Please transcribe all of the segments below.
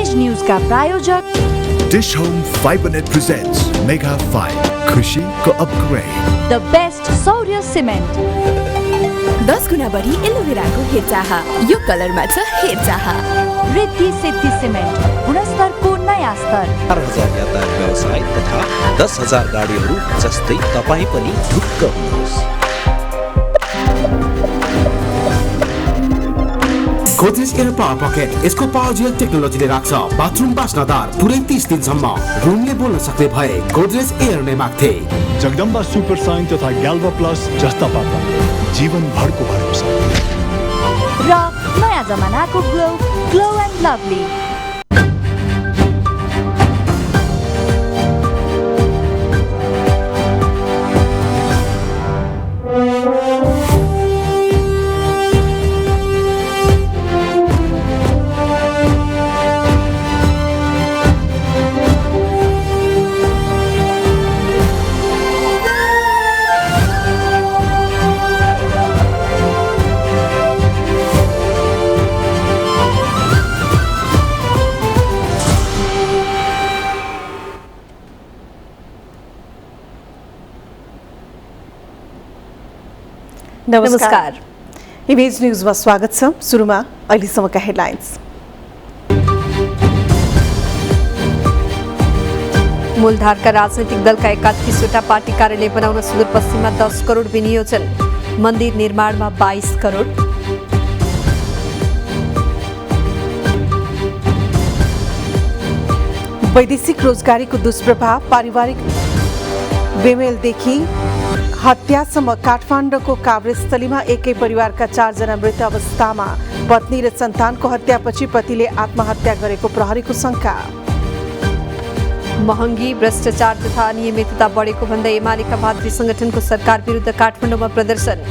Image news का प्रायोजक Dish Home FiberNet presents Mega 5 खुशी को अपग्रेड द बेस्ट सौर्य सिमेन्ट 10 गुना बढी एलोभेराको हेरचाह यो कलरमा छ हेरचाह रिद्धि सिद्धि सिमेन्ट गुणस्तरको नयाँ स्तर 4,000 यातायात व्यवसाय तथा 10,000 गाडीहरू जस्तै तपाईँ पनि ढुक्क हुनुहोस्। गोदरेज एयर पावर पकेट यसको पावर जेल टेक्नोलोजीले राख्छ बाथरुम बास्नदार पुरै 30 दिनसम्म रुमले बोल्न सक्ने भए गोदरेज एयर नै माग्थे। जगदम्बा सुपर साइन तथा ग्याल्भा प्लस जस्ता पाता जीवनभरको भरोसा र नयाँ जमानाको ग्लो एन्ड लभली। नमस्कार इमेज न्यूजमा स्वागत छ। सुरुमा अहिलेसम्मका हेडलाइन्स। मूलधारका राजनैतिक दलका 31वटा पार्टी कार्यालय बनाउन सुदूरपश्चिममा 10 करोड विनियोजन, मन्दिर निर्माणमा 22 करोड। वैदेशिक रोजगारीको दुष्प्रभाव, पारिवारिक बेमेलदेखि हत्यासम्म काठमाडौँको काभ्रेस्थलीमा एकै परिवारका 4 जना मृत अवस्थामा, पत्नी र सन्तानको हत्यापछि पतिले आत्महत्या गरेको प्रहरीको शंका। महँगी, भ्रष्टाचार तथा अनियमितता बढेको भन्दै एमालेका भातृ संगठनको सरकार विरुद्ध काठमाडौँमा प्रदर्शन,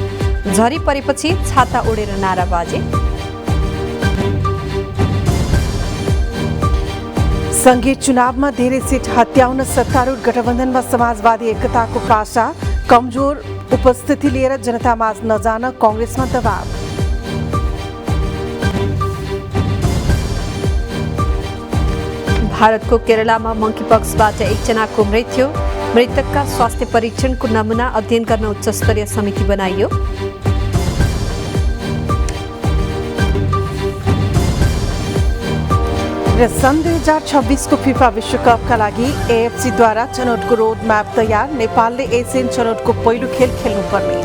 झरी परेपछि छाता ओढेर नाराबाजी। संघीय चुनावमा धेरै सिट हत्याउन सत्तारूढ गठबन्धनमा समाजवादी एकताको पासा, कमजोर उपस्थिति लिएर जनतामाझ नजान कांग्रेसमा दबाव। भारतको केरलामा मंकीपक्सबाट एकजनाको मृत्यु, मृतकका स्वास्थ्य परीक्षणको नमुना अध्ययन गर्न उच्चस्तरीय समिति बनाइयो। र सन् 2026 को फिफा विश्वकपका लागि एएफसीद्वारा छनौटको रोड म्याप तयार, नेपालले एसियन छनौटको पहिलो खेल खेल्नुपर्ने।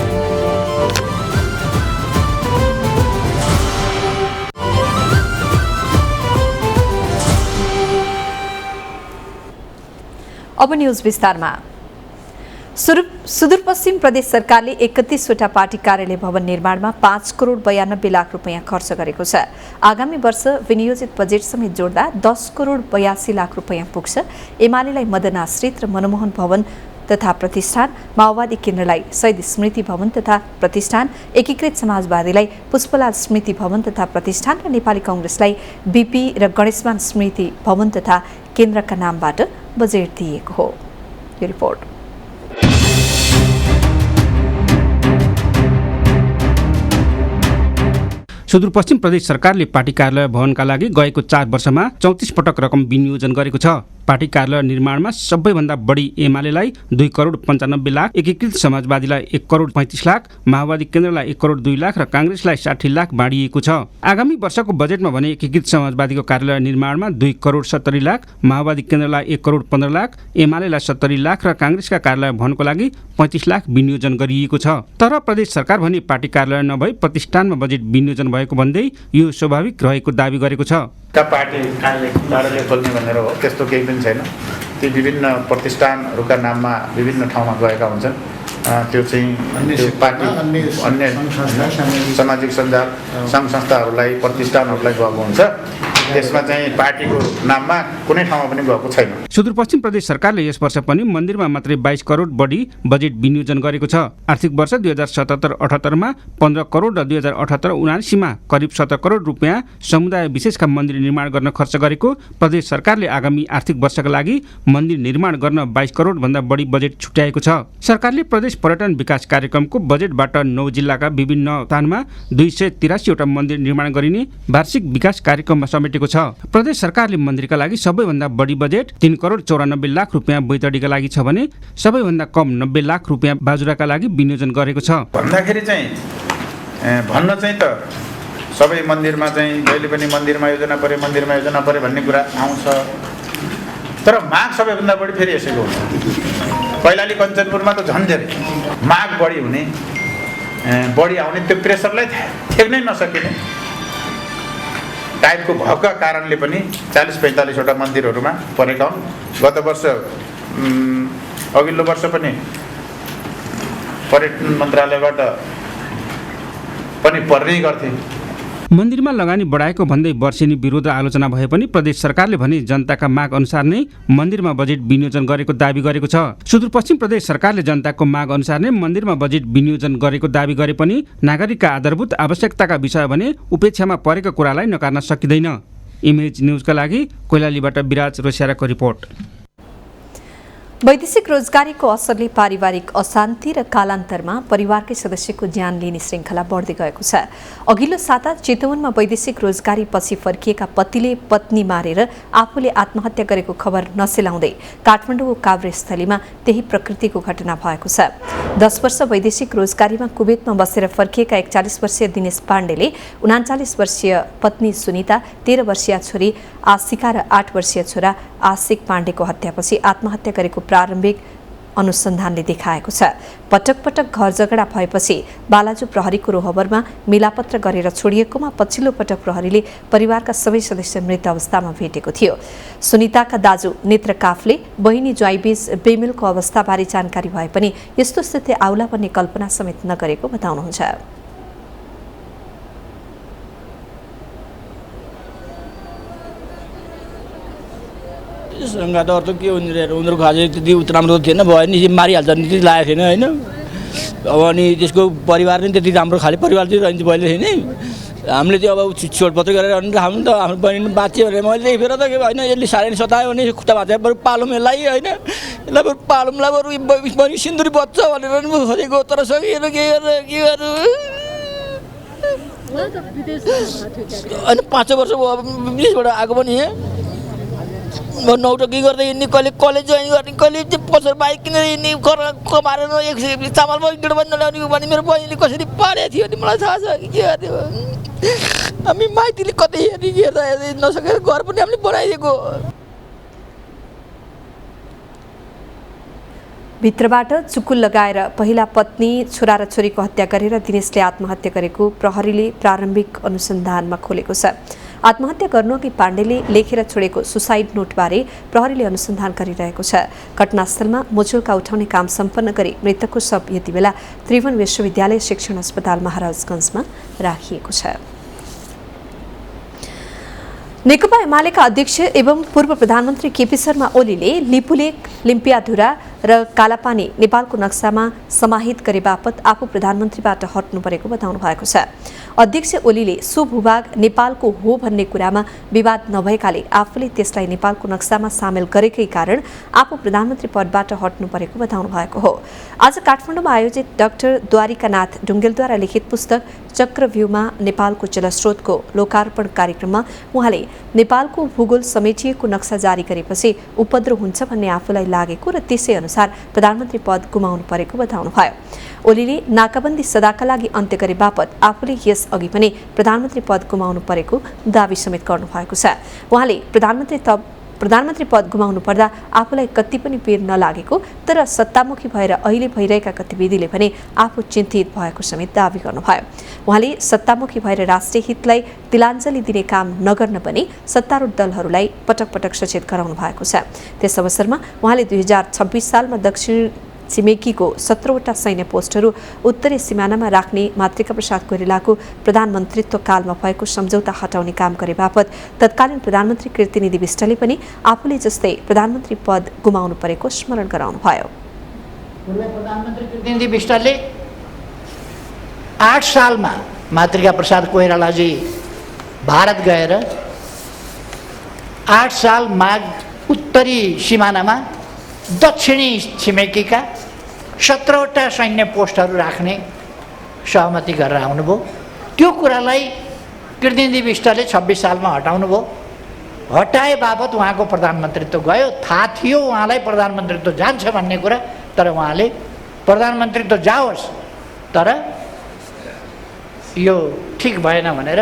अब न्यूज विस्तारमा। सुदूरपश्चिम प्रदेश सरकारले 31वटा पार्टी कार्यालय भवन निर्माणमा 5 करोड 92 लाख रुपैयाँ खर्च गरेको छ। आगामी वर्ष विनियोजित बजेट समेत जोड्दा 10 करोड 82 लाख रुपैयाँ पुग्छ। एमालेलाई मदन आश्रित र मनमोहन भवन तथा प्रतिष्ठान, माओवादी केन्द्रलाई शहीद स्मृति भवन तथा प्रतिष्ठान, एकीकृत समाजवादीलाई पुष्पलाल स्मृति भवन तथा प्रतिष्ठान र नेपाली कांग्रेसलाई बीपी र गणेशमान स्मृति भवन तथा केन्द्रका नामबाट बजेट दिएको हो। यो रिपोर्ट। सुदूरपश्चिम प्रदेश सरकारले पार्टी कार्यालय भवनका लागि गएको 4 वर्षमा 34 पटक रकम विनियोजन गरेको छ। पार्टी कार्यालय निर्माणमा सबैभन्दा बढी एमालेलाई 2 करोड 95 लाख, एकीकृत समाजवादीलाई 1 करोड 35 लाख, माओवादी केन्द्रलाई 1 करोड 2 लाख र कांग्रेसलाई 60 लाख बाँडिएको छ। आगामी वर्षको बजेटमा भने एकीकृत समाजवादीको कार्यालय निर्माणमा 2 करोड 70 लाख, माओवादी केन्द्रलाई 1 करोड 15 लाख, एमालेलाई 70 लाख र कांग्रेसका कार्यालय भवनको लागि 35 लाख विनियोजन गरिएको छ। तर प्रदेश सरकार भने पार्टी कार्यालय नभई प्रतिष्ठानमा बजेट विनियोजन भएको भन्दै यो स्वाभाविक रहेको दावी गरेको छ। पार्टी कार्यालय खोल्ने भनेर हो त्यस्तो केही पनि छैन। ती विभिन्न प्रतिष्ठानहरूका नाममा विभिन्न ठाउँमा गएका हुन्छन्। त्यो चाहिँ पार्टी अन्य सामाजिक सञ्जाल सङ्घ संस्थाहरूलाई प्रतिष्ठानहरूलाई गएको हुन्छ। त्यसमा चाहिँ पार्टीको नाममा कुनै ठाउँमा पनि गएको छैन। सुदूरपश्चिम प्रदेश सरकारले यस वर्ष पनि मन्दिरमा मात्रै 22 करोड बढी बजेट विनियोजन गरेको छ। आर्थिक वर्ष 2077-78 मा 15 करोड र 2078-79 मा करिब 17 करोड रुपैयाँ समुदाय विशेषका मन्दिर निर्माण गर्न खर्च गरेको प्रदेश सरकारले आगामी आर्थिक वर्षका लागि मन्दिर निर्माण गर्न 22 करोड भन्दा बढी बजेट छुट्याएको छ। सरकारले प्रदेश पर्यटन विकास कार्यक्रमको बजेटबाट 9 जिल्लाका विभिन्न स्थानमा 283 वटा मन्दिर निर्माण गरिने वार्षिक विकास कार्यक्रममा समेटेको गरिएको छ। प्रदेश सरकारले मन्दिरका लागि सबैभन्दा बढी बजेट 3 करोड 94 लाख रुपियाँ बैतडीका लागि छ भने सबैभन्दा कम 90 लाख रुपियाँ बाजुराका लागि विनियोजन गरेको छ। भन्दाखेरि चाहिँ भन्न चाहिँ त सबै मन्दिरमा चाहिँ जहिले पनि मन्दिरमा योजना परे भन्ने कुरा आउँछ, तर माग सबैभन्दा बढी फेरि यसैको हुन्छ। कैलाली कञ्चनपुरमा त झन् धेरै माग बढी हुने, बढी आउने, त्यो प्रेसरलाई थेक्नै नसकिने टाइपको भएको कारणले पनि 40-45 वटा मन्दिरहरूमा परेका हुन्। गत वर्ष अघिल्लो वर्ष पनि पर्यटन मन्त्रालयबाट पनि पर्ने गर्थे। मन्दिरमा लगानी बढाएको भन्दै वर्षेनी विरोध र आलोचना भए पनि प्रदेश सरकारले भने जनताका माग अनुसार नै मन्दिरमा बजेट विनियोजन गरेको दाबी गरेको छ। सुदूरपश्चिम प्रदेश सरकारले जनताको माग अनुसार नै मन्दिरमा बजेट विनियोजन गरेको दाबी गरे पनि नागरिकका आधारभूत आवश्यकताका विषय भने उपेक्षामा परेको कुरालाई नकार्न सकिँदैन। इमेज न्युजका लागि कैलालीबाट विराज रोसियाराको रिपोर्ट। वैदेशिक रोजगारीको असरले पारिवारिक अशान्ति र कालान्तरमा परिवारकै सदस्यको ज्यान लिने श्रृङ्खला बढ्दै गएको छ। अघिल्लो साता चितवनमा वैदेशिक रोजगारी पछि फर्किएका पतिले पत्नी मारेर आफूले आत्महत्या गरेको खबर नसेलाउँदै काठमाडौँको काभ्रेस्थलीमा त्यही प्रकृतिको घटना भएको छ। 10 वर्ष वैदेशिक रोजगारीमा कुवेतमा बसेर फर्किएका 41 वर्षीय दिनेश पाण्डेले 39 वर्षीय पत्नी सुनिता, 13 वर्षीय छोरी आशिका र 8 वर्षीय छोरा आशिक पाण्डेको हत्यापछि आत्महत्या गरेको प्रारम्भिक अनुसन्धानले देखाएको छ। पटक पटक घर झगडा भएपछि बालाजु प्रहरीको रोहबरमा मिलापत्र गरेर छोडिएकोमा पछिल्लो पटक प्रहरीले परिवारका सबै सदस्य मृत अवस्थामा भेटेको थियो। सुनिताका दाजु नेत्र काफले बहिनी ज्वाइबीज बेमेलको अवस्थाबारे जानकारी भए पनि यस्तो स्थिति आउला भन्ने कल्पना समेत नगरेको बताउनुहुन्छ। सँगै त अर्थ के उनीहरूको अझै त्यति उत्र राम्रो थिएन, भयो नि मारिहाल्छ नि, त्यति लागेको थिएन होइन। अब अनि त्यसको परिवार नै त्यति राम्रो खाले परिवार चाहिँ रहन्छ पहिले थिएन। हामीले चाहिँ अब छोडपत्र गरेर राख्नु त हाम्रो बहिनी बाँच्यो भने मैले फेर त होइन यसले साह्रै नै सतायो भने खुट्टा भाँच्यो बरु पालौँ यसलाई होइन, यसलाई बरु पालौँला बरु बहिनी सिन्दुरी बच्छ भनेर पनि खोजेको, तर सकिएन के गरेर होइन 5 वर्ष विदेशबाट आएको पनि नौटकी गर्दै हिँड्ने, कहिले कलेज जोइन गर्ने, कहिले चाहिँ पसर बाइक किनेर हिँड्ने, कमाएर 1 चामलमा 1 डेढ बन्द ल्याउने भने मेरो बहिनीले कसरी पारेको थियो नि मलाई थाहा छ कि के गर्थ्यो। हामी माइतीले कतै हेर्दा नसकेर घर पनि हामीले बनाइदिएको। भित्रबाट चुकुल लगाएर पहिला पत्नी, छोरा र छोरीको हत्या गरेर दिनेशले आत्महत्या गरेको प्रहरीले प्रारम्भिक अनुसन्धानमा खोलेको छ। आत्महत्या गर्नुअघि पाण्डेले लेखेर छोडेको सुसाइड नोटबारे प्रहरीले अनुसन्धान गरिरहेको छ। घटनास्थलमा मुचुल्का उठाउने काम सम्पन्न गरी मृतकको शव यति बेला त्रिभुवन विश्वविद्यालय शिक्षण अस्पताल महाराजगञ्जमा राखिएको छ। नेकपा एमालेका अध्यक्ष एवं पूर्व प्रधानमन्त्री केपी शर्मा ओलीले लिपुलेक, लिम्पियाधुरा र कालापानी नेपालको नक्सामा समाहित गरे बापत आफू प्रधानमन्त्रीबाट हट्नु परेको बताउनु भएको छ। अध्यक्ष ओलीले सो भूभाग नेपालको हो भन्ने कुरामा विवाद नभएकाले आफूले त्यसलाई नेपालको नक्सामा सामेल गरेकै कारण आफू प्रधानमन्त्री पदबाट हट्नु परेको बताउनु भएको हो। आज काठमाडौँमा आयोजित डाक्टर द्वारिकानाथ ढुङ्गेलद्वारा लिखित पुस्तक चक्रव्यूहमा नेपालको जलस्रोतको लोकार्पण कार्यक्रममा उहाँले नेपालको भूगोल समेटिएको नक्सा जारी गरेपछि उपद्रो हुन्छ भन्ने आफूलाई लागेको र त्यसै अनुसार प्रधानमन्त्री पद गुमाउनु परेको बताउनुभयो। ओलीले नाकाबन्दी सदाका लागि अन्त्य गरे बापत आफूले यस अघि पनि प्रधानमन्त्री पद गुमाउनु परेको दावी समेत गर्नुभएको छ। उहाँले प्रधानमन्त्री पद गुमाउनु पर्दा आफूलाई कति पनि पीर नलागेको, तर सत्तामुखी भएर अहिले भइरहेका गतिविधिले भने आफू चिन्तित भएको समेत दावी गर्नुभयो। उहाँले सत्तामुखी भएर राष्ट्रिय हितलाई तिलाञ्जली दिने काम नगर्न पनि सत्तारूढ दलहरूलाई पटक पटक सचेत गराउनु भएको छ। त्यस अवसरमा उहाँले 2026 सालमा दक्षिण छिमेकीको 17वटा सैन्य पोस्टहरू उत्तरी सिमानामा राख्ने मातृका प्रसाद कोइरालाको प्रधानमन्त्रीत्व कालमा भएको सम्झौता हटाउने काम गरे बापत तत्कालीन प्रधानमन्त्री कीर्तिनिधि विष्टले पनि आफूले जस्तै प्रधानमन्त्री पद गुमाउनु परेको स्मरण गराउनुभयो। पूर्व प्रधानमन्त्री कीर्तिनिधि विष्टले 8 सालमा मातृका प्रसाद कोइरालाजी भारत गएर 8 साल माघ उत्तरी सिमानामा दक्षिणी छिमेकीका 17वटा सैन्य पोस्टहरू राख्ने सहमति गरेर आउनुभयो। त्यो कुरालाई कीर्तिनिधि विष्टले 26 सालमा हटाउनु भयो। हटाए बापत उहाँको प्रधानमन्त्रीत्व गयो। थाहा थियो उहाँलाई प्रधानमन्त्रीत्व जान्छ भन्ने कुरा, तर उहाँले प्रधानमन्त्रीत्व जाओस् तर यो ठिक भएन भनेर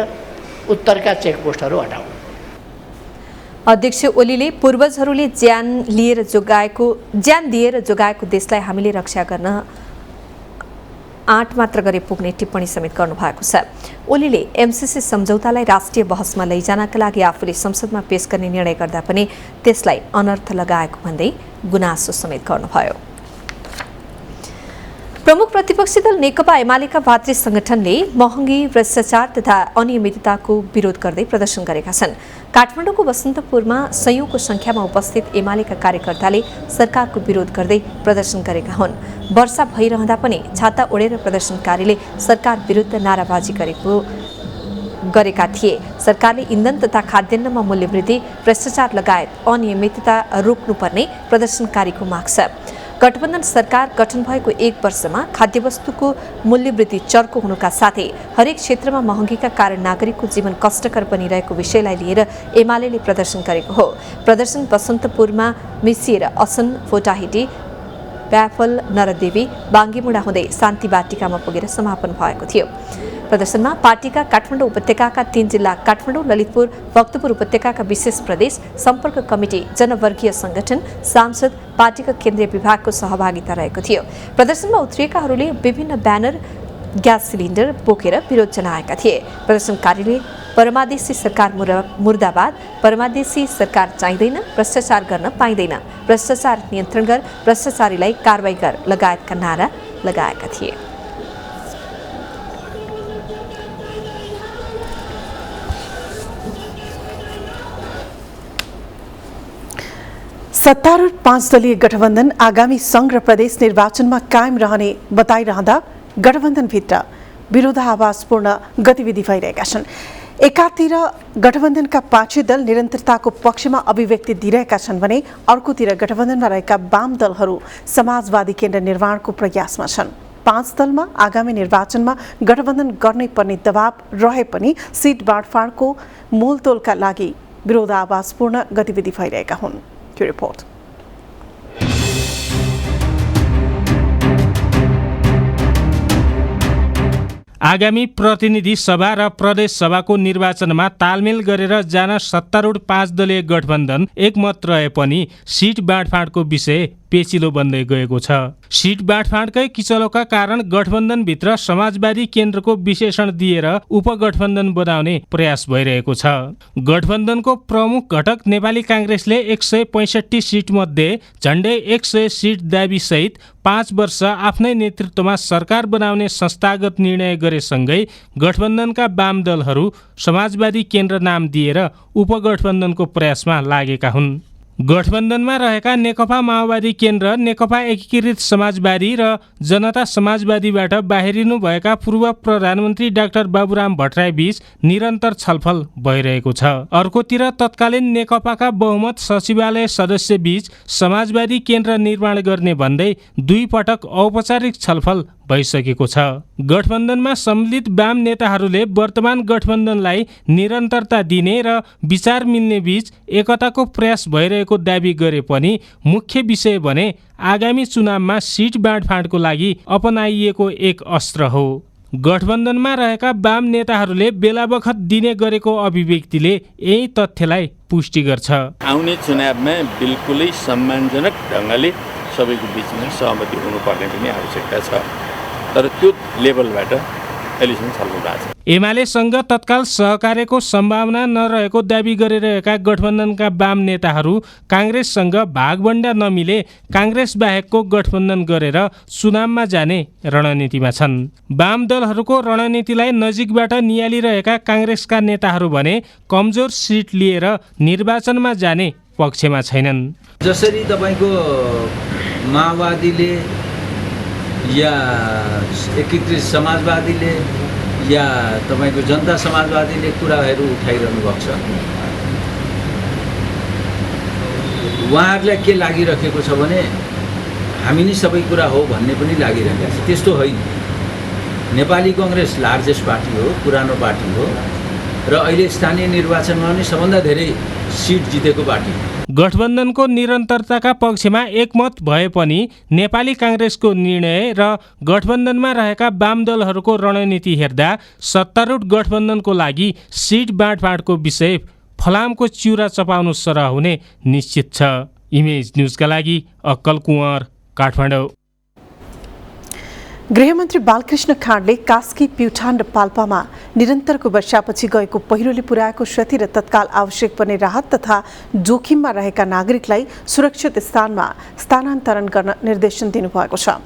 उत्तरका चेकपोस्टहरू हटाऊ। अध्यक्ष ओलीले पूर्वजहरूले ज्यान दिएर जोगाएको देशलाई हामीले रक्षा गर्न आँट मात्र गरे पुग्ने टिप्पणी समेत गर्नुभएको छ। ओलीले एमसीसी सम्झौतालाई राष्ट्रिय बहसमा लैजानका लागि आफूले संसदमा पेश गर्ने निर्णय गर्दा पनि त्यसलाई अनर्थ लगाएको भन्दै गुनासो समेत गर्नुभयो। प्रमुख प्रतिपक्षी दल नेकपा एमालेका भातृ संगठनले महँगी, भ्रष्टाचार तथा अनियमितताको विरोध गर्दै प्रदर्शन गरेका छन्। काठमाडौँको बसन्तपुरमा सयौंको संख्यामा उपस्थित एमालेका कार्यकर्ताले सरकारको विरोध गर्दै प्रदर्शन गरेका हुन्। वर्षा भइरहँदा पनि छाता ओढेर प्रदर्शनकारीले सरकार विरुद्ध नाराबाजी गरेका थिए। सरकारले इन्धन तथा खाद्यान्नमा मूल्यवृद्धि, भ्रष्टाचार लगायत अनियमितता रोक्नुपर्ने प्रदर्शनकारीको माग छ। गठबन्धन सरकार गठन भएको 1 वर्षमा खाद्यवस्तुको मूल्यवृद्धि चर्को हुनुका साथै हरेक क्षेत्रमा महँगीका कारण नागरिकको जीवन कष्टकर बनिरहेको विषयलाई लिएर एमालेले प्रदर्शन गरेको हो। प्रदर्शन बसन्तपुरमा मिसिएर असन, फोटाहिटी, ब्याफल, नरदेवी, बाङ्गीमुडा हुँदै शान्ति बाटिकामा पुगेर समापन भएको थियो। प्रदर्शनमा पार्टीका काठमाडौँ उपत्यकाका 3 जिल्ला काठमाडौँ, ललितपुर, भक्तपुर उपत्यकाका विशेष प्रदेश सम्पर्क कमिटी, जनवर्गीय संगठन, सांसद, पार्टीका केन्द्रीय विभागको सहभागिता रहेको थियो। प्रदर्शनमा उत्रिएकाहरूले विभिन्न ब्यानर, ग्यास सिलिन्डर बोकेर विरोध जनाएका थिए। प्रदर्शनकारीले परमादेशी सरकार मुर्दाबाद, परमादेशी सरकार चाहिँदैन, भ्रष्टाचार गर्न पाइँदैन, भ्रष्टाचार नियन्त्रण गर, भ्रष्टाचारीलाई कारबाही गर लगायतका नारा लगाएका थिए। सत्तारूढ़ 5 दलीय गठबन्धन आगामी संघ र प्रदेश निर्वाचनमा कायम रहने बताइरहँदा गठबन्धनभित्र विरोधाभासपूर्ण गतिविधि भइरहेका छन्। एकातिर गठबन्धनका 5 दल निरन्तरताको पक्षमा अभिव्यक्ति दिइरहेका छन् भने अर्कोतिर गठबन्धनमा रहेका वाम दलहरू समाजवादी केन्द्र निर्माणको प्रयासमा छन्। 5 दलमा आगामी निर्वाचनमा गठबन्धन गर्नै पर्ने दबाव रहे पनि सिट बाँडफाँडको मोलतोलका लागि विरोधाभासपूर्ण गतिविधि भइरहेका हुन्। रिपोर्ट। आगामी प्रतिनिधि सभा र प्रदेश सभाको निर्वाचनमा तालमेल गरेर जान सत्तारूढ 5 दलीय गठबन्धन एकमत रहे पनि सिट बाँडफाँडको विषय पेचिलो बन्दै गएको छ। सिट बाँडफाँडकै किचलोका कारण गठबन्धनभित्र समाजवादी केन्द्रको विशेषण दिएर उपगठबन्धन बनाउने प्रयास भइरहेको छ। गठबन्धनको प्रमुख घटक नेपाली काङ्ग्रेसले 165 सिट मध्ये झण्डै 100 सिट दाबीसहित 5 वर्ष आफ्नै नेतृत्वमा सरकार बनाउने संस्थागत निर्णय गरेसँगै गठबन्धनका वाम दलहरू समाजवादी केन्द्र नाम दिएर उपगठबन्धनको प्रयासमा लागेका हुन्। गठबन्धनमा रहेका नेकपा माओवादी केन्द्र, नेकपा एकीकृत समाजवादी र जनता समाजवादीबाट बाहिरिनु भएका पूर्व प्रधानमन्त्री डाक्टर बाबुराम भट्टराई बीच निरन्तर छलफल भइरहेको छ। अर्कोतिर तत्कालीन नेकपाका बहुमत सचिवालय सदस्य बीच समाजवादी केन्द्र निर्माण गर्ने भन्दै 2 पटक औपचारिक छलफल भइसकेको छ। गठबन्धनमा सम्मिलित वाम नेताहरूले वर्तमान गठबन्धनलाई निरन्तरता दिने र विचार मिल्ने बीच एकताको प्रयास भइरहेको दाबी गरे पनि मुख्य विषय भने आगामी चुनावमा सिट बाँडफाँडको लागि अपनाइएको एक अस्त्र हो। गठबन्धनमा रहेका वाम नेताहरूले बेलाबखत दिने गरेको अभिव्यक्तिले यही तथ्यलाई पुष्टि गर्छ। आउने चुनावमा बिल्कुलै सम्मानजनक ढङ्गले सबैको बिचमा सहमति हुनुपर्ने पनि आवश्यकता छ, तर त्यो लेभलबाट अहिलेसम्म छलफल भएको छ। एमालेसँग तत्काल सहकार्यको सम्भावना नरहेको दाबी गरिरहेका गठबन्धनका वाम नेताहरू काङ्ग्रेससँग भागबण्डा नमिले काङ्ग्रेस बाहेकको गठबन्धन गरेर चुनावमा जाने रणनीतिमा छन्। वाम दलहरूको रणनीतिलाई नजिकबाट नियालिरहेका काङ्ग्रेसका नेताहरू भने कमजोर सिट लिएर निर्वाचनमा जाने पक्षमा छैनन्। जसरी तपाईको माओवादीले या एकीकृत समाजवादीले या तपाईको जनता समाजवादीले कुराहरू उठाइरहनु भएको छ, उहाँहरूलाई के लागिरहेको छ भने हामी नै सबै कुरा हो भन्ने पनि लागिरहेको छ। त्यस्तो होइन। नेपाली काङ्ग्रेस लार्जेस्ट पार्टी हो, पुरानो पार्टी हो र अहिले स्थानीय निर्वाचनमा पनि सबभन्दा धेरै सिट जितेको पार्टी। गठबन्धनको निरन्तरताका पक्षमा एकमत भए पनि नेपाली काङ्ग्रेसको निर्णय र गठबन्धनमा रहेका वाम दलहरूको रणनीति हेर्दा सत्तारूढ गठबन्धनको लागि सिट बाँडफाँडको विषय फलामको चिउरा चपाउनु सरह हुने निश्चित छ। इमेज न्युजका लागि अक्कल कुँवर, काठमाडौँ। गृहमन्त्री बालकृष्ण खाँडले कास्की, प्युठान र पाल्पामा निरन्तरको वर्षापछि गएको पहिरोले पुर्याएको क्षति र तत्काल आवश्यक पर्ने राहत तथा जोखिममा रहेका नागरिकलाई सुरक्षित स्थानमा स्थानान्तरण गर्न निर्देशन दिनुभएको छ।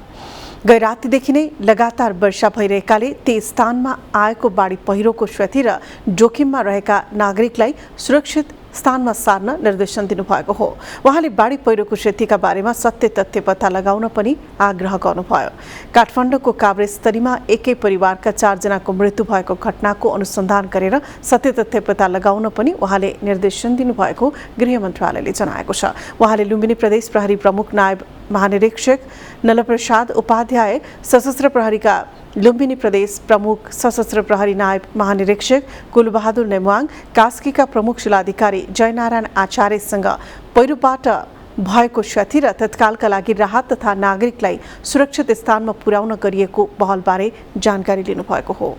गै रातिदेखि नै लगातार वर्षा भइरहेकाले ती स्थानमा आएको बाढी पहिरोको क्षति र जोखिममा रहेका नागरिकलाई सुरक्षित स्थानमा सार्न निर्देशन दिनुभएको हो। उहाँले बाढी पहिरोको क्षतिका बारेमा सत्य तथ्य पत्ता लगाउन पनि आग्रह गर्नुभयो। काठमाडौँको काभ्रेस्थलीमा एकै परिवारका 4 जनाको मृत्यु भएको घटनाको अनुसन्धान गरेर सत्य तथ्य पत्ता लगाउन पनि उहाँले निर्देशन दिनुभएको गृह मन्त्रालयले जनाएको छ। उहाँले लुम्बिनी प्रदेश प्रहरी प्रमुख नायब महानिरीक्षक नलप्रसाद उपाध्याय, सशस्त्र प्रहरीका लुम्बिनी प्रदेश प्रमुख सशस्त्र प्रहरी नायब महानिरीक्षक कुलबहादुर नेमुवाङ, कास्कीका प्रमुख जिल्लाधिकारी जयनारायण आचार्यसँग पहिरोबाट भएको क्षति र तत्कालका लागि राहत तथा नागरिकलाई सुरक्षित स्थानमा पुर्याउन गरिएको पहलबारे जानकारी लिनुभएको हो।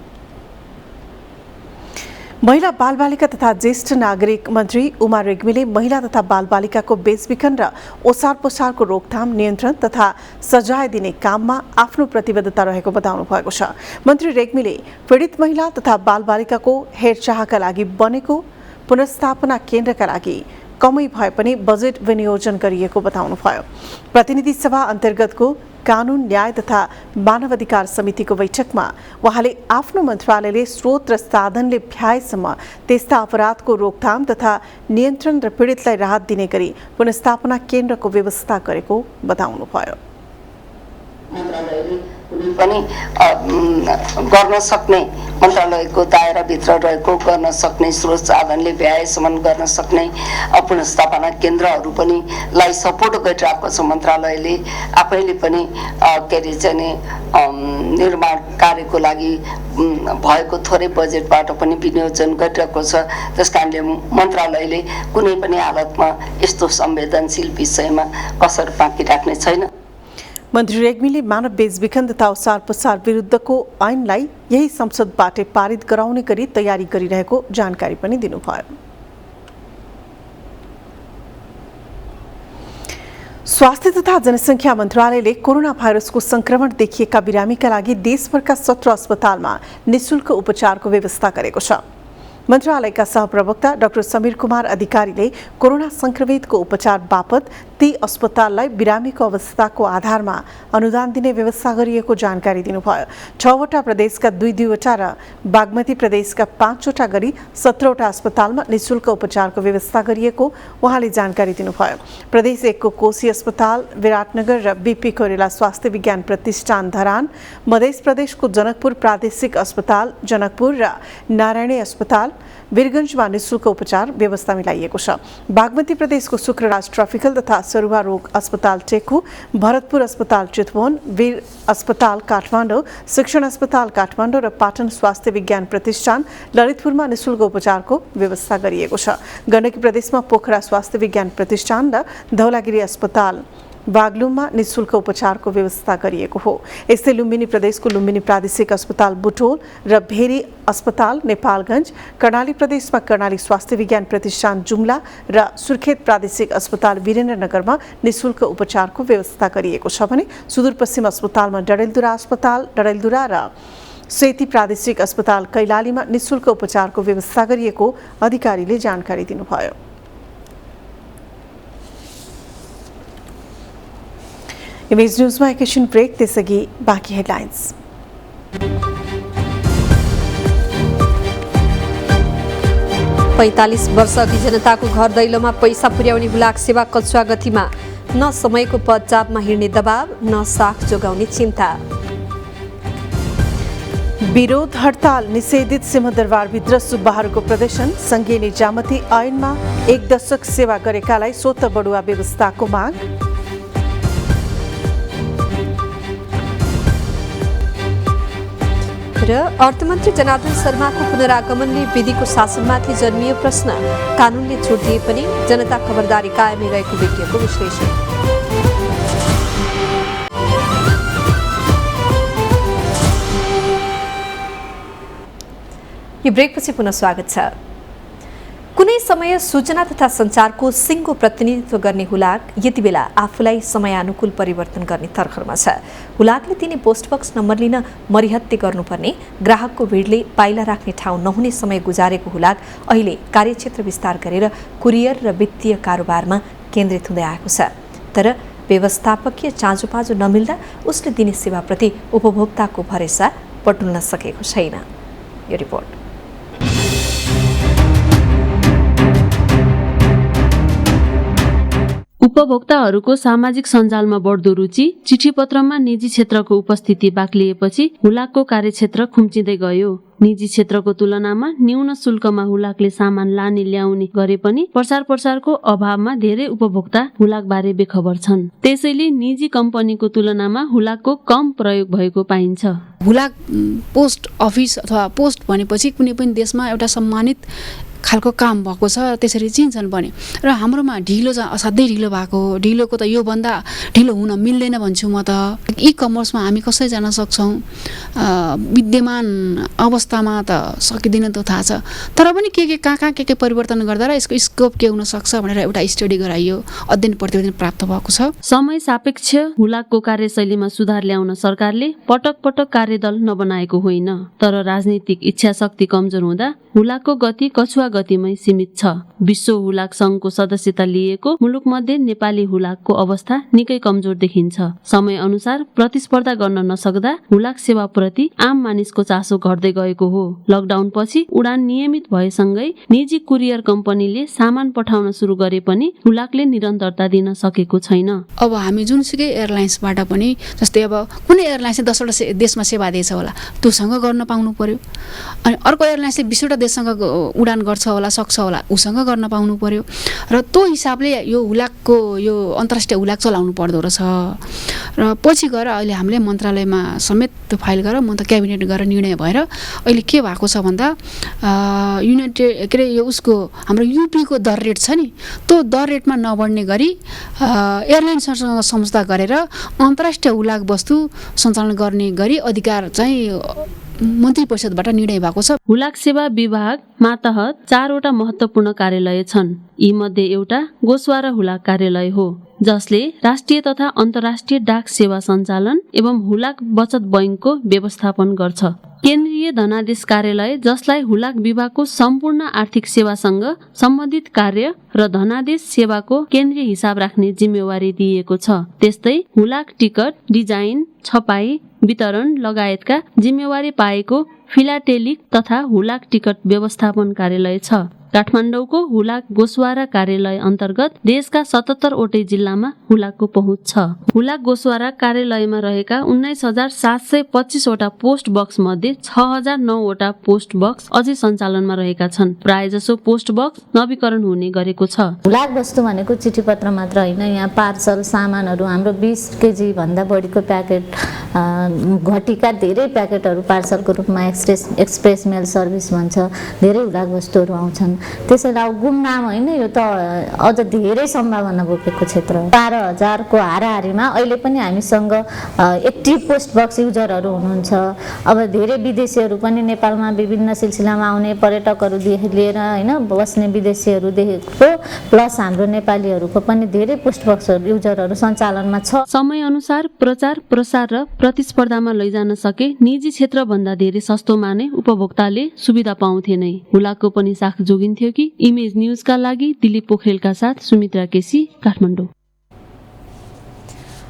महिला बालबालिका तथा ज्येष्ठ नागरिक मन्त्री उमा रेग्मीले महिला तथा बालबालिकाको बेचबिखन र ओसार पोसारको रोकथाम, नियन्त्रण तथा सजाय दिने काममा आफ्नो प्रतिबद्धता रहेको बताउनु भएको छ। मन्त्री रेग्मीले पीडित महिला तथा बालबालिकाको हेरचाहका लागि बनेको पुनर्स्थापना केन्द्रका लागि कमै भए पनि बजेट विनियोजन गरिएको बताउनुभयो। प्रतिनिधि सभा अन्तर्गतको कानुन, न्याय तथा मानवाधिकार समितिको बैठकमा उहाँले आफ्नो मन्त्रालयले स्रोत र साधनले भ्याएसम्म त्यस्ता अपराधको रोकथाम तथा नियन्त्रण र पीडितलाई राहत दिने गरी पुनर्स्थापना केन्द्रको व्यवस्था गरेको बताउनुभयो। कुनै पनि गर्न सक्ने मन्त्रालयको दायराभित्र रहेको गर्न सक्ने स्रोत साधनले भ्याएसम्म गर्न सक्ने पुनर्स्थापना केन्द्रहरू पनि लाई सपोर्ट गरिरहेको छ। मन्त्रालयले आफैले पनि के अरे चाहिँ निर्माण कार्यको लागि भएको थोरै बजेटबाट पनि विनियोजन गरिरहेको छ। त्यस कारणले मन्त्रालयले कुनै पनि हालतमा यस्तो संवेदनशील विषयमा कसर बाँकी राख्ने छैन। मन्त्री रेग्मीले मानव बेचबिखन तथा ओसार पसार विरुद्धको ऐनलाई यही संसदबाट पारित गराउने गरी तयारी गरिरहेको जानकारी पनि दिनुभयो। स्वास्थ्य तथा जनसङ्ख्या मन्त्रालयले कोरोना भाइरसको संक्रमण देखिएका बिरामीका लागि देशभरका 17 अस्पतालमा निःशुल्क उपचारको व्यवस्था गरेको छ। मन्त्रालयका सहप्रवक्ता डाक्टर समीर कुमार अधिकारीले कोरोना संक्रमितको उपचार बापत ती अस्पताललाई बिरामीको अवस्थाको आधारमा अनुदान दिने व्यवस्था गरिएको जानकारी दिनुभयो। 6वटा प्रदेशका 2-2वटा र बागमती प्रदेशका 5वटा गरी 17वटा अस्पतालमा निःशुल्क उपचारको व्यवस्था गरिएको उहाँले जानकारी दिनुभयो। प्रदेश 1 को कोशी अस्पताल, विराटनगर र बीपी कोइराला स्वास्थ्य विज्ञान प्रतिष्ठान धरान, मध्य प्रदेशको जनकपुर प्रादेशिक अस्पताल, जनकपुर र नारायणी अस्पताल, वीरगञ्जमा निःशुल्क उपचार व्यवस्था मिलाइएको छ। बागमती प्रदेशको शुक्रराज ट्रफिकल तथा सरुवा रोग अस्पताल टेकु, भरतपुर अस्पताल चितवन, वीर अस्पताल काठमाडौँ, शिक्षण अस्पताल काठमाडौँ र पाटन स्वास्थ्य विज्ञान प्रतिष्ठान ललितपुरमा निःशुल्क उपचारको व्यवस्था गरिएको छ। गण्डकी प्रदेशमा पोखरा स्वास्थ्य विज्ञान प्रतिष्ठान र धौलागिरी अस्पताल बागलुङमा निःशुल्क उपचारको व्यवस्था गरिएको हो। यस्तै लुम्बिनी प्रदेशको लुम्बिनी प्रादेशिक अस्पताल बुटोल र भेरी अस्पताल नेपालगञ्ज, कर्णाली प्रदेशमा कर्णाली स्वास्थ्य विज्ञान प्रतिष्ठान जुम्ला र सुर्खेत प्रादेशिक अस्पताल वीरेन्द्रनगरमा निःशुल्क उपचारको व्यवस्था गरिएको छ भने सुदूरपश्चिम अस्पतालमा डडेलधुरा अस्पताल डडेलधुरा र सेती प्रादेशिक अस्पताल कैलालीमा निःशुल्क उपचारको व्यवस्था गरिएको अधिकारीले जानकारी दिनुभयो। इमेज न्यूजमा एकैछिन ब्रेक, त्यसअघि बाँकी हेडलाइन्स। पैंतालीस वर्ष अघि जनताको घर दैलोमा पैसा पुर्याउने हुलाक सेवा कचुवा गतिमा, न समयको पदचापमा हिँड्ने दबाव, न साख जोगाउने चिन्ता। विरोध हडताल, निषेधित सिंहदरबारभित्र सुब्बाहरूको प्रदर्शन, संघीय निजामती ऐनमा 1 दशक सेवा गरेकालाई स्वत बढुवा व्यवस्थाको माग। र अर्थमन्त्री जनार्दन शर्माको पुनरागमनले विधिको शासनमाथि जन्मियो प्रश्न। कानुनले छुट दिए पनि जनता खबरदारी कायमै रहेको विज्ञको विश्लेषण। यो ब्रेकपछि पुनः स्वागत छ। कुनै समय सूचना तथा सञ्चारको सिङ्गो प्रतिनिधित्व गर्ने हुलाक यति बेला आफूलाई समयानुकूल परिवर्तन गर्ने तर्खरमा छ। हुलाकले दिने पोस्टबक्स नम्बर लिन मरिहत्ते गर्नुपर्ने, ग्राहकको भिडले पाइला राख्ने ठाउँ नहुने समय गुजारेको हुलाक अहिले कार्यक्षेत्र विस्तार गरेर कुरियर र वित्तीय कारोबारमा केन्द्रित हुँदै आएको छ। तर व्यवस्थापकीय चाँजोपाँजो नमिल्दा उसले दिने सेवाप्रति उपभोक्ताको भरोसा बटुल्न सकेको छैन। यो रिपोर्ट। उपभोक्ताहरूको सामाजिक सञ्जालमा बढ्दो रुचि, चिठीपत्रमा निजी क्षेत्रको उपस्थिति बाक्लिएपछि हुलाकको कार्यक्षेत्र खुम्चिँदै गयो। निजी क्षेत्रको तुलनामा न्यून शुल्कमा हुलाकले सामान लाने ल्याउने गरे पनि प्रचारको अभावमा धेरै उपभोक्ता हुलाकबारे बेखबर छन्। त्यसैले निजी कम्पनीको तुलनामा हुलाकको कम प्रयोग भएको पाइन्छ। हुलाक पोस्ट अफिस अथवा पोस्ट भनेपछि कुनै पनि देशमा एउटा सम्मानित खालको काम भएको छ, त्यसरी चिन्छन् पनि। र हाम्रोमा ढिलो असाध्यै ढिलो भएको, ढिलोको त योभन्दा ढिलो हुन मिल्दैन भन्छु म त। इ कमर्समा हामी कसरी जान सक्छौँ? विद्यमान अवस्थामा त सकिँदैन त थाहा छ। तर पनि कहाँ के परिवर्तन गर्दा र यसको स्कोप के हुनसक्छ भनेर एउटा स्टडी गराइयो, अध्ययन प्रतिवेदन प्राप्त भएको छ। समय सापेक्ष हुलाकको कार्यशैलीमा सुधार ल्याउन सरकारले पटक कार्यदल नबनाएको होइन। तर राजनीतिक इच्छाशक्ति कमजोर हुँदा हुलाकको गति कछुवा गतिमै सीमित छ। विश्व हुलाक संघको सदस्यता लिएको मुलुकमध्ये नेपाली हुलाकको अवस्था निकै कमजोर देखिन्छ। समय अनुसार प्रतिस्पर्धा गर्न नसक्दा हुलाक सेवाप्रति आम मानिसको चासो घट्दै गएको हो। लकडाउन पछि उडान नियमित भएसँगै निजी कुरियर कम्पनीले सामान पठाउन सुरु गरे पनि हुलाकले निरन्तरता दिन सकेको छैन। अब हामी जुनसुकै एयरलाइन्सबाट पनि, जस्तै अब कुनै एयरलाइन्सले 10वटा देशमा सेवा दिएछ होला, त्योसँग गर्न पाउनु पर्यो। अनि अर्को एयरलाइन्सले 20वटा देशसँग उडान गर्छ होला, सक्छ होला, उसँग गर्न पाउनु पर्यो। र त्यो हिसाबले यो हुलाकको यो अन्तर्राष्ट्रिय हुलाक चलाउनु पर्दो रहेछ। र पछि गएर अहिले हामीले मन्त्रालयमा समेत त्यो फाइल गरेर म त क्याबिनेट गरेर निर्णय भएर अहिले के भएको छ भन्दा युनाइटेड के अरे यो उसको हाम्रो युपीको दर रेट छ नि, त्यो दर रेटमा नबढ्ने गरी एयरलाइन्ससँग सम्झौता गरेर अन्तर्राष्ट्रिय हुलाक वस्तु सञ्चालन गर्ने गरी अधिकार चाहिँ मन्त्री परिषदबाट निर्णय भएको छ। हुलाक सेवा विभाग मातहत 4वटा महत्त्वपूर्ण कार्यालय छन्। यी मध्ये एउटा गोसवारा हुलाक कार्यालय हो, जसले राष्ट्रिय तथा अन्तर्राष्ट्रिय डाक सेवा सञ्चालन एवं हुलाक बचत बैंकको व्यवस्थापन गर्छ। केन्द्रीय धनादेश कार्यालय, जसलाई हुलाक विभागको सम्पूर्ण आर्थिक सेवासँग सम्बन्धित कार्य र धनादेश सेवाको केन्द्रीय हिसाब राख्ने जिम्मेवारी दिएको छ। त्यस्तै हुलाक टिकट डिजाइन, छपाई, वितरण लगायतका जिम्मेवारी पाएको फिलाटेलिक तथा हुलाक टिकट व्यवस्थापन कार्यालय छ। काठमाडौँको हुलाक गोसवारा कार्यालय अन्तर्गत देशका 77वटै जिल्लामा हुलाकको पहुँच छ। हुलाक गोसवारा कार्यालयमा रहेका 19,725वटा पोस्ट बक्स मध्ये 6,009वटा पोस्ट बक्स अझै सञ्चालनमा रहेका छन्। प्रायजसो पोस्ट बक्स नवीकरण हुने गरेको छ। हुलाक वस्तु भनेको चिठी पत्र मात्र होइन, यहाँ पार्सल सामानहरू हाम्रो 20 केजी भन्दा बढीको प्याकेट, घटीका धेरै प्याकेटहरू पार्सलको रूपमा एक्सप्रेस मेल सर्भिस भन्छ, धेरै हुलाक वस्तुहरू आउँछन्। त्यसैले अब गुमनाम होइन, यो त अझ धेरै सम्भावना बोकेको क्षेत्र हो। 12,000को हाराहारीमा अहिले पनि हामीसँग एक्टिभ पोस्ट बक्स युजरहरू हुनुहुन्छ। अब धेरै विदेशीहरू पनि नेपालमा विभिन्न सिलसिलामा आउने पर्यटकहरूदेखि लिएर होइन बस्ने विदेशीहरूदेखिको प्लस हाम्रो नेपालीहरूको पनि धेरै पोस्ट बक्स युजरहरू सञ्चालनमा छ। समय अनुसार प्रचार प्रसार र प्रतिस्पर्धामा लैजान सके निजी क्षेत्रभन्दा धेरै सस्तोमा नै उपभोक्ताले सुविधा पाउँथे नै। हुलाकको पनि साख जोगिन्थ्यो कि? इमेज न्यूजका लागि दिलीप पोखरेलका साथ सुमित्रा केसी, काठमाडौँ।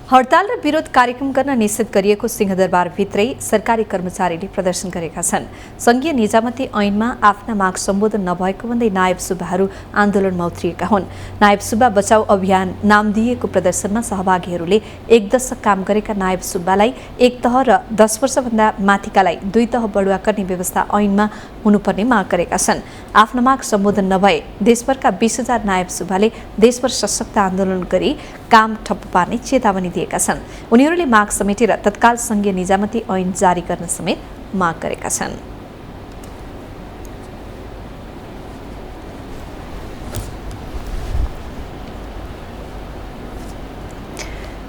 हडताल र विरोध कार्यक्रम गर्न निषेध गरिएको सिंहदरबारभित्रै सरकारी कर्मचारीले प्रदर्शन गरेका छन्। संघीय निजामती ऐनमा आफ्ना माग सम्बोधन नभएको भन्दै नायब सुब्बाहरू आन्दोलनमा उत्रिएका हुन्। नायब सुब्बा बचाउ अभियान नाम दिएको प्रदर्शनमा सहभागीहरूले 1 दशक काम गरेका नायब सुब्बालाई 1 तह र 10 वर्षभन्दा माथिकालाई 2 तह बढुवा गर्ने व्यवस्था ऐनमा हुनुपर्ने माग गरेका छन्। आफ्ना माग सम्बोधन नभए देशभरका 20,000 नायब सुब्बाले देशभर सशक्त आन्दोलन गरी काम ठप्प पार्ने चेतावनी दिएका छन्। उनीहरूले माग समेटेर तत्काल संघीय निजामती ऐन जारी गर्न समेत माग गरेका छन्।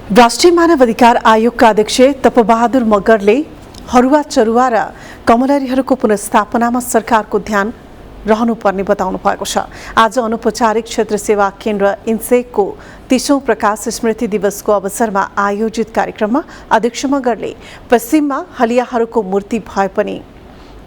राष्ट्रिय मानव अधिकार आयोगका अध्यक्ष तपबहादुर मगरले हरुवा चरुवा र कमलरीहरूको पुनर्स्थापनामा सरकारको ध्यान रहनुपर्ने बताउनु भएको छ। आज अनौपचारिक क्षेत्र सेवा केन्द्र इन्सेकको 30औं प्रकाश स्मृति दिवसको अवसरमा आयोजित कार्यक्रममा अध्यक्ष मगरले पश्चिममा हलियाहरूको मूर्ति भए पनि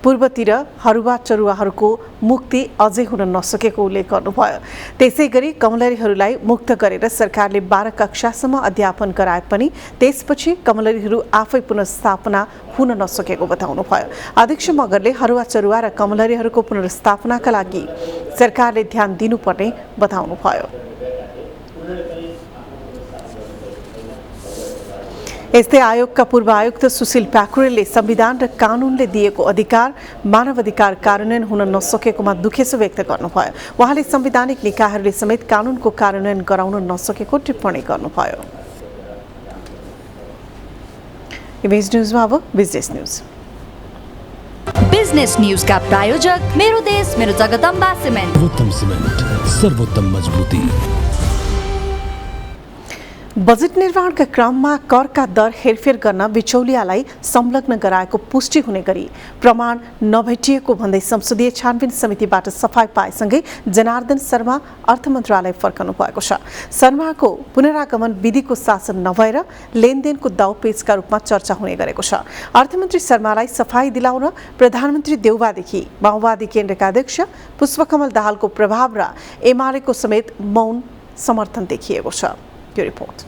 पूर्वतिर हरुवा चरुवाहरूको मुक्ति अझै हुन नसकेको उल्लेख गर्नुभयो। त्यसैगरी कमलरीहरूलाई मुक्त गरेर सरकारले 12 कक्षासम्म अध्यापन गराए पनि त्यसपछि कमलरीहरू आफै पुनर्स्थापना हुन नसकेको बताउनुभयो। अध्यक्ष मगरले हरुवा चरुवा र कमलरीहरूको पुनर्स्थापनाका लागि सरकारले ध्यान दिनुपर्ने बताउनुभयो। यस्तै आयोगका पूर्व आयुक्त सुशील प्याकुरेलले संविधान र कानूनले दिएको अधिकार मानवाधिकार कार्यान्वयन हुन नसकेकोमा दुखेसो व्यक्त गर्नुभयो। उहाँले संवैधानिक निकायहरूले समेत कानूनको कार्यान्वयन गराउन नसकेको टिप्पणी गर्नुभयो। इमेज न्यूजमा अब बिजनेस न्यूज। बिजनेस न्यूजका प्रायोजक मेरो देश मेरो जगदम्बा सिमेन्ट। सर्वोत्तम सिमेन्ट, सर्वोत्तम मजबुती। बजेट निर्माणका क्रममा करका दर हेरफेर गर्न बिचौलियालाई संलग्न गराएको पुष्टि हुने गरी प्रमाण नभेटिएको भन्दै संसदीय छानबिन समितिबाट सफाई पाएसँगै जनार्दन शर्मा अर्थ मन्त्रालय फर्कनु भएको छ। शर्माको पुनरागमन विधिको शासन नभएर लेनदेनको दाउपेचका रूपमा चर्चा हुने गरेको छ। अर्थमन्त्री शर्मालाई सफाई दिलाउन प्रधानमन्त्री देउवादेखि माओवादी केन्द्रका अध्यक्ष पुष्पकमल दाहालको प्रभाव र एमालेको समेत मौन समर्थन देखिएको छ। यो रिपोर्ट।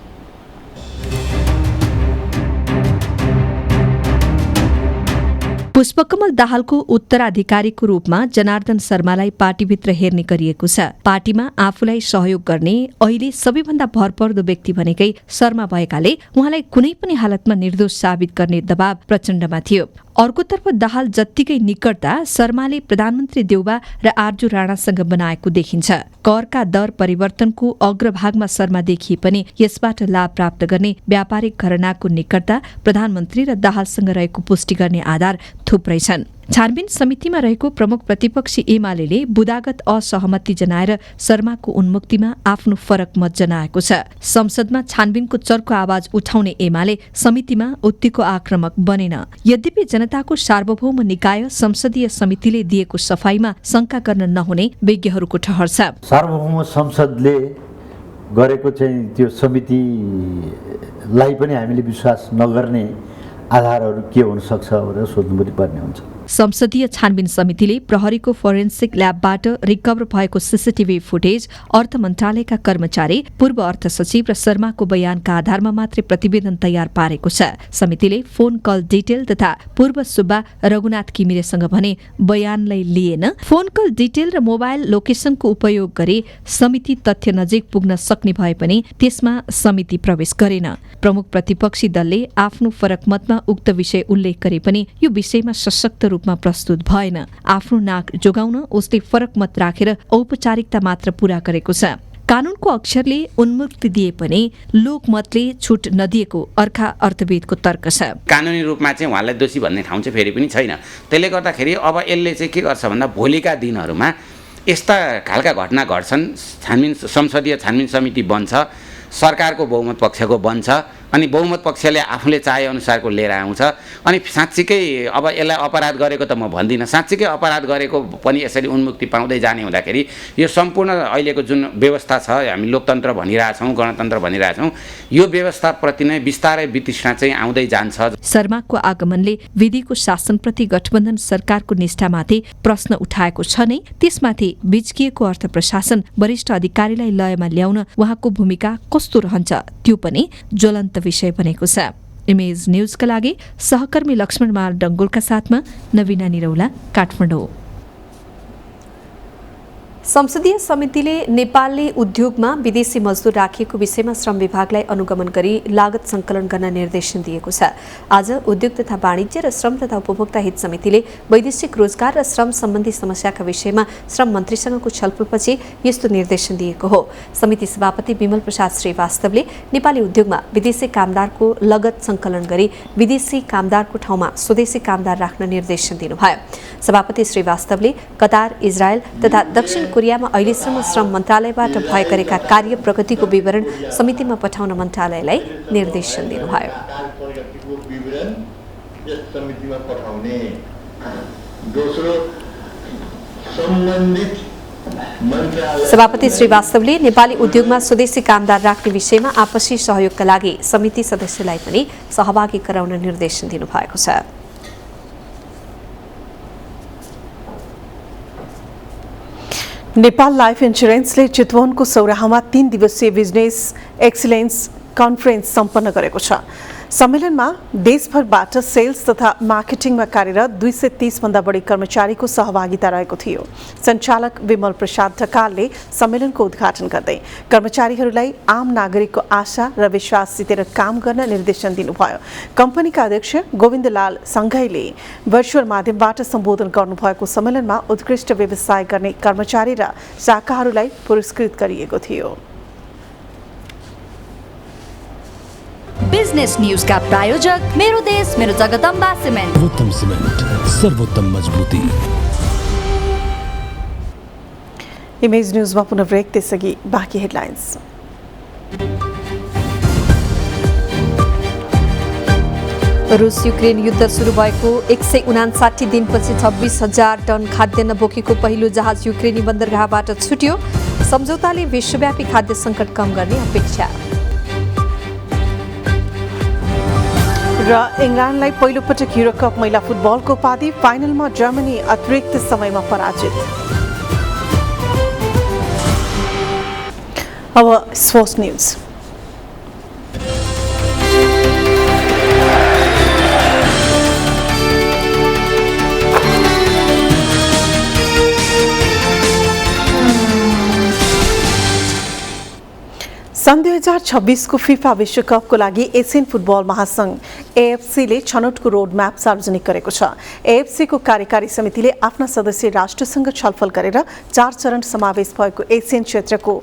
पुष्पकमल दाहालको उत्तराधिकारीको रूपमा जनार्दन शर्मालाई पार्टीभित्र हेर्ने गरिएको छ। पार्टीमा आफूलाई सहयोग गर्ने अहिले सबैभन्दा भरपर्दो व्यक्ति भनेकै शर्मा भएकाले उहाँलाई कुनै पनि हालतमा निर्दोष साबित गर्ने दबाव प्रचण्डमा थियो। अर्कोतर्फ दाहाल जत्तिकै निकटता शर्माले प्रधानमन्त्री देउबा र आर्जु राणासँग बनाएको देखिन्छ। करका दर परिवर्तनको अग्रभागमा शर्मा देखिए पनि यसबाट लाभ प्राप्त गर्ने व्यापारिक घरानाको निकटता प्रधानमन्त्री र दाहालसँग रहेको पुष्टि गर्ने आधार थुप्रै छन्। छानबिन समितिमा रहेको प्रमुख प्रतिपक्षी एमाले बुदागत असहमति जनाएर शर्माको उन्मुक्तिमा आफ्नो फरक मत जनाएको छ। संसदमा छानबिनको चर्को आवाज उठाउने एमाले समितिमा उत्तिको आक्रामक बनेन। यद्यपि जनताको सार्वभौम निकाय संसदीय समितिले दिएको सफाईमा शंका गर्न नहुने विज्ञहरूको ठहर छ। सार्वभौम संसदले गरेको चाहिँ त्यो समितिलाई पनि हामीले विश्वास नगर्ने आधारहरू के हुन सक्छ भनेर सोध्नु पनि पर्ने हुन्छ। संसदीय छानबिन समितिले प्रहरीको फोरेन्सिक ल्याबबाट रिकभर भएको सीसीटीभी फुटेज, अर्थ मन्त्रालयका कर्मचारी, पूर्व अर्थ सचिव र शर्माको बयानका आधारमा मात्रै प्रतिवेदन तयार पारेको छ। समितिले फोन कल डिटेल तथा पूर्व सुब्बा रघुनाथ किमिरेसँग भने बयानलाई लिएन। फोन कल डिटेल र मोबाइल लोकेसनको उपयोग गरी समिति तथ्य नजिक पुग्न सक्ने भए पनि त्यसमा समिति प्रवेश गरेन। प्रमुख प्रतिपक्षी दलले आफ्नो फरक मतमा उक्त विषय उल्लेख गरे पनि यो विषयमा सशक्त रूपमा प्रस्तुत भएन। आफ्नो नाक जोगाउन उसले फरक मत राखेर औपचारिकता मात्र पूरा गरेको छ। कानूनको अक्षरले उन्मुक्ति दिए पनि लोकमतले छुट नदिएको अर्का अर्थविदको तर्क छ। कानुनी रूपमा चाहिँ उहाँलाई दोषी भन्ने ठाउँ चाहिँ फेरि पनि छैन। त्यसले गर्दाखेरि अब यसले चाहिँ के गर्छ भन्दा भोलिका दिनहरूमा यस्ता खालका घटना घट्छन्, संसदीय छानबिन समिति बन्छ, सरकारको बहुमत पक्षको बन्छ, अनि बहुमत पक्षले आफूले चाहे अनुसारको लिएर आउँछ। अनि साँच्चीकै अब यसलाई अपराध गरेको त म भन्दिनँ, साँच्चीकै अपराध गरेको पनि यसरी उन्मुक्ति पाउँदै जाने हुँदाखेरि यो सम्पूर्ण अहिलेको जुन व्यवस्था छ, हामी लोकतन्त्र भनिरहेछौँ, गणतन्त्र भनिरहेछौँ, यो व्यवस्थाप्रति नै बिस्तारै वितृष्णा चाहिँ आउँदै जान्छ। शर्माको आगमनले विधिको शासनप्रति गठबन्धन सरकारको निष्ठामाथि प्रश्न उठाएको छ नै, त्यसमाथि बिचकिएको अर्थ प्रशासन वरिष्ठ अधिकारीलाई लयमा ल्याउन उहाँको भूमिका कस्तो रहन्छ त्यो पनि ज्वलन्त विषय बनेको छ। इमेज न्यूजका लागि सहकर्मी लक्ष्मण माल डङ्गोलका साथमा नवीना निरौला, काठमाडौँ। संसदीय समितिले नेपालले उद्योगमा विदेशी मजदुर राखिएको विषयमा श्रम विभागलाई अनुगमन गरी लागत सङ्कलन गर्न निर्देशन दिएको छ। आज उद्योग तथा वाणिज्य र श्रम तथा उपभोक्ता हित समितिले वैदेशिक रोजगार र श्रम सम्बन्धी समस्याका विषयमा श्रम मन्त्रीसँगको छलफलपछि यस्तो निर्देशन दिएको हो। समिति सभापति विमल प्रसाद श्रीवास्तवले नेपाली उद्योगमा विदेशी कामदारको लगत सङ्कलन गरी विदेशी कामदारको ठाउँमा स्वदेशी कामदार राख्न निर्देशन दिनुभयो। सभापति श्रीवास्तवले कतार, इजरायल तथा दक्षिण कोरियामा अहिलेसम्म श्रम मन्त्रालयबाट भए गरेका कार्य प्रगतिको विवरण समितिमा पठाउन मन्त्रालयलाई निर्देशन दिनुभयो। सभापति श्रीवास्तवले नेपाली उद्योगमा स्वदेशी कामदार राख्ने विषयमा आपसी सहयोगका लागि समिति सदस्यलाई पनि सहभागी गराउन निर्देशन दिनुभएको छ। नेपाल लाइफ इन्सुरेन्सले चितवनको सौराहामा 3 दिवसीय बिजनेस एक्सिलेन्स कन्फरेन्स सम्पन्न गरेको छ। सम्मेलनमा देशभरबाट सेल्स तथा मार्केटिङमा कार्यरत 230 भन्दा बढी कर्मचारीको सहभागिता रहेको थियो। सञ्चालक विमल प्रसाद ढकालले सम्मेलनको उद्घाटन गर्दै कर्मचारीहरूलाई आम नागरिकको आशा र विश्वास जितेर काम गर्न निर्देशन दिनुभयो। कम्पनीका अध्यक्ष गोविन्दलाल सङ्घईले भर्चुअल माध्यमबाट सम्बोधन गर्नुभएको सम्मेलनमा उत्कृष्ट व्यवसाय गर्ने कर्मचारी र शाखाहरूलाई पुरस्कृत गरिएको थियो। बिजनेस न्यूज का प्रायोजक मेरो देश मेरो जगदम्बा सिमेन्ट। सर्वोत्तम सिमेन्ट, सर्वोत्तम मजबुती। इमेज न्यूजमा पुनः ब्रेक, त्यसअघि बाँकी हेडलाइन्स। रुस युक्रेन युद्ध सुरु भएको 159 दिनपछि 26,000 टन खाद्यान्न बोकेको पहिलो जहाज युक्रेनी बन्दरगाहबाट छुट्यो। सम्झौताले विश्वव्यापी खाद्य सङ्कट कम गर्ने अपेक्षा। र इङ्ग्ल्यान्डलाई पहिलोपटक युरो कप महिला फुटबलको उपाधि, फाइनलमा जर्मनी अतिरिक्त समयमा पराजित। अब स्पोर्ट्स न्यूज। सन् 2026 को फिफा विश्वकपको लागि एसियन फुटबल महासंघ एएफसीले छनौटको रोडम्याप सार्वजनिक गरेको छ। एएफसीको कार्यकारी समितिले आफ्ना सदस्य राष्ट्रसँग छलफल गरेर 4 चरण समावेश भएको एसियन क्षेत्रको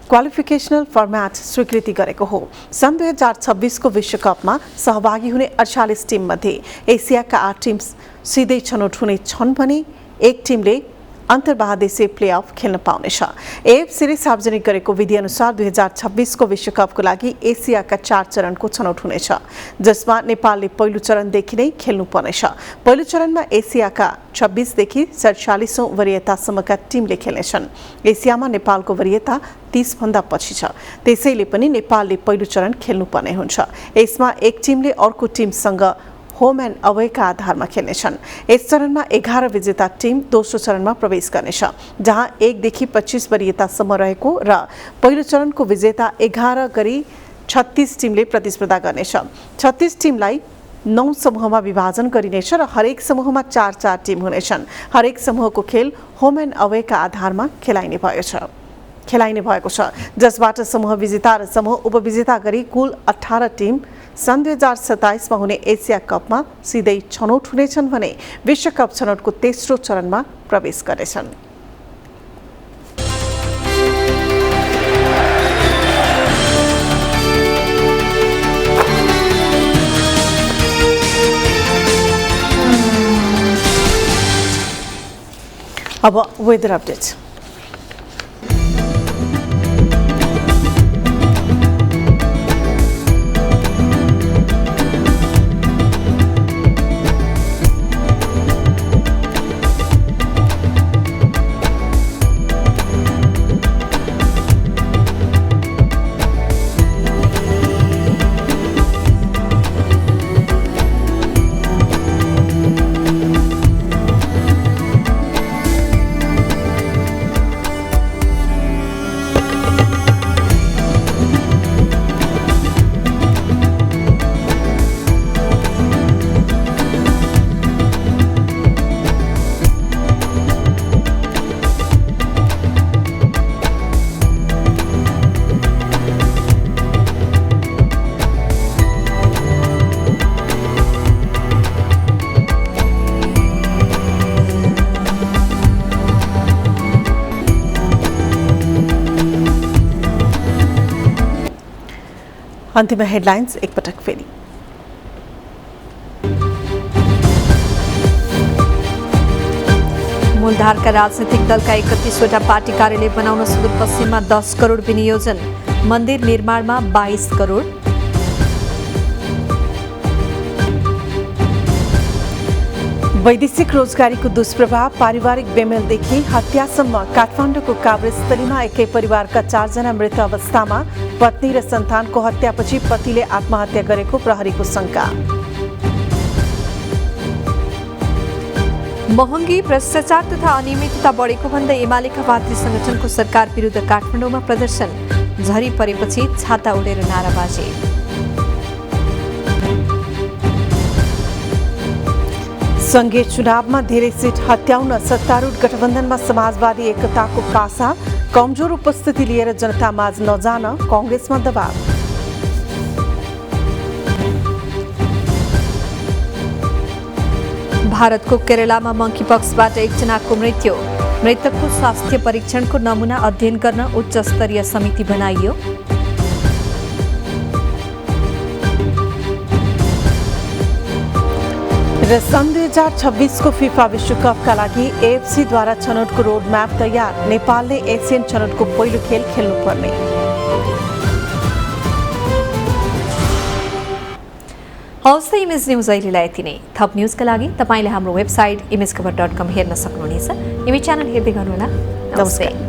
क्वालिफिकेसनल फर्म्याट स्वीकृति गरेको हो। सन् 2026 को विश्वकपमा सहभागी हुने 48 टिममध्ये एसियाका 8 टिम सिधै छनौट हुने छन् भने एक टिमले अन्तर्महादेशीय प्लेअफ खेल्न पाउनेछ। एएफसीले सार्वजनिक गरेको विधिअनुसार 2026 को विश्वकपको लागि एसियाका 4 चरणको छनौट हुनेछ, जसमा नेपालले पहिलो चरणदेखि नै खेल्नुपर्नेछ। पहिलो चरणमा एसियाका 26 देखि 47औं वरियतासम्मका टिमले खेल्नेछन्। एसियामा नेपालको वरियता 30 भन्दा पछि छ, त्यसैले पनि नेपालले पहिलो चरण खेल्नुपर्ने हुन्छ। यसमा एक टिमले अर्को टिमसँग होम एन्ड अवेका आधारमा खेल्नेछन्। यस चरणमा 11 विजेता टिम दोस्रो चरणमा प्रवेश गर्नेछ, जहाँ 1 देखि 25 वरियतासम्म रहेको र पहिलो चरणको विजेता 11 गरी 36 टिमले प्रतिस्पर्धा गर्नेछ। 36 टिमलाई 9 समूहमा विभाजन गरिनेछ र हरेक समूहमा 4-4 टिम हुनेछन्। हरेक समूहको खेल होम एन्ड अवेका आधारमा खेलाइने भएको छ, जसबाट समूह विजेता र समूह उपविजेता गरी कुल 18 टिम सन् 2027 मा हुने एसिया कपमा सिधै छनौट हुनेछन् भने विश्वकप छनौटको तेस्रो चरणमा प्रवेश गर्नेछन्। अब वेदर अपडेट। अन्त्यमा हेडलाइन्स एकपटक फेरि। मूलधारका राजनीतिक दलका 31वटा पार्टी कार्यालय बनाउन सुदूरपश्चिममा 10 करोड विनियोजन, मन्दिर निर्माणमा 22 करोड। वैदेशिक रोजगारीको दुष्प्रभाव, पारिवारिक बेमेलदेखि हत्यासम्म। काठमाडौँको काभ्रेस्थलीमा एकै परिवारका 4 जना मृत अवस्थामा, पत्नी र सन्तानको हत्यापछि पतिले आत्महत्या गरेको प्रहरीको शंका। महँगी, भ्रष्टाचार तथा अनियमितता बढेको भन्दै एमालेका भातृ संगठनको सरकार विरुद्ध काठमाडौँमा प्रदर्शन, झरी परेपछि छाता उडेर नाराबाजी। संघीय चुनावमा धेरै सिट हत्याउन सत्तारूढ गठबन्धनमा समाजवादी एकताको पासा, कमजोर उपस्थिति लिएर जनतामाझ नजान कांग्रेसमा दबाव। भारतको केरलामा मंकीपक्सबाट एकजनाको मृत्यु, मृतकको स्वास्थ्य परीक्षणको नमुना अध्ययन गर्न उच्च स्तरीय समिति बनाइयो। र सन् 2026 को फिफा विश्वकपका लागि एएफसीद्वारा छनौटको रोडम्याप तयार, नेपालले एसियन छनौटको पहिलो खेल खेल्नुपर्ने। हवस् त इमेज न्युज अहिलेलाई यति नै। थप न्युजका लागि तपाईँले हाम्रो वेबसाइट imagekhabar.com हेर्न सक्नुहुनेछ। इमेज च्यानल हेर्दै गर्नुहोला। नमस्ते।